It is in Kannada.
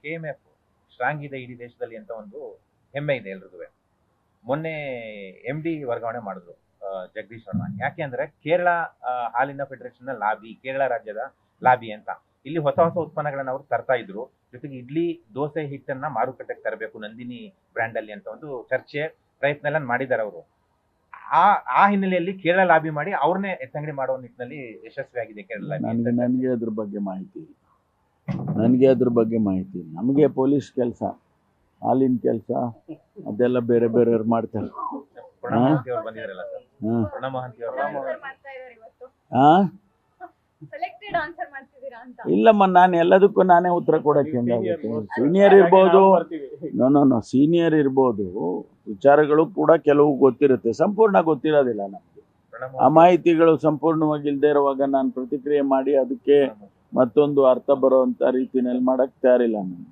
KMF ಸ್ಟ್ರಾಂಗ್ ಇದೆ ಇಡೀ ದೇಶದಲ್ಲಿ ಅಂತ ಒಂದು ಹೆಮ್ಮೆ ಇದೆ ಎಲ್ರಿಗೂ. ಮೊನ್ನೆ MD ವರ್ಗಾವಣೆ ಮಾಡಿದ್ರು ಜಗದೀಶ್ ಅವ್ರನ್ನ. ಯಾಕೆ ಅಂದ್ರೆ ಕೇರಳ ಹಾಲಿನ ಫೆಡರೇಷನ್ ನ ಲಾಬಿ, ಕೇರಳ ರಾಜ್ಯದ ಲಾಬಿ ಅಂತ ಇಲ್ಲಿ ಹೊಸ ಹೊಸ ಉತ್ಪನ್ನಗಳನ್ನ ಅವರು ತರ್ತಾ ಇದ್ರು. ಜೊತೆಗೆ ಇಡ್ಲಿ ದೋಸೆ ಹಿಟ್ಟನ್ನ ಮಾರುಕಟ್ಟೆಗೆ ತರಬೇಕು ನಂದಿನಿ ಬ್ರ್ಯಾಂಡ್ ಅಲ್ಲಿ ಅಂತ ಒಂದು ಚರ್ಚೆ ಪ್ರಯತ್ನ ಎಲ್ಲ ಮಾಡಿದ್ದಾರೆ ಅವರು. ಆ ಹಿನ್ನೆಲೆಯಲ್ಲಿ ಕೇರಳ ಲಾಬಿ ಮಾಡಿ ಅವ್ರನ್ನೇ ಎತ್ತಂಗಡಿ ಮಾಡುವ ನಿಟ್ಟಿನಲ್ಲಿ ಯಶಸ್ವಿಯಾಗಿದೆ ಕೇರಳ ಲಾಬಿ. ನನಗೆ ಅದ್ರ ಬಗ್ಗೆ ಮಾಹಿತಿ ನಮಗೆ ಪೊಲೀಸ್ ಕೆಲಸ, ಹಾಲಿನ ಕೆಲಸ ಅದೆಲ್ಲ ಬೇರೆ ಬೇರೆಯವ್ರು ಮಾಡ್ತಾರೆ. ಪ್ರಣವ್ ಅವರು ಬಂದಿದ್ರಲ್ಲ ಸರ್, ಪ್ರಣವ್ ಮಹಂತಿ ಅವರು ಇಲ್ಲಮ್ಮ, ನಾನು ಎಲ್ಲದಕ್ಕೂ ನಾನೇ ಉತ್ತರ ಕೊಡಕ್ಕೆ ಹೆಂಗಾಗುತ್ತೆ? ಸೀನಿಯರ್ ಇರ್ಬೋದು, ಸೀನಿಯರ್ ಇರ್ಬೋದು, ವಿಚಾರಗಳು ಕೂಡ ಕೆಲವು ಗೊತ್ತಿರುತ್ತೆ, ಸಂಪೂರ್ಣ ಗೊತ್ತಿರೋದಿಲ್ಲ ನಮಗೆ. ಆ ಮಾಹಿತಿಗಳು ಸಂಪೂರ್ಣವಾಗಿ ಇಲ್ಲದೆ ಇರುವಾಗ ನಾನು ಪ್ರತಿಕ್ರಿಯೆ ಮಾಡಿ ಅದಕ್ಕೆ ಮತ್ತೊಂದು ಅರ್ಥ ಬರುವಂತ ರೀತಿಯಲ್ಲಿ ಮಾಡಕ್ ತಯಾರಿಲ್ಲ ನಾನು.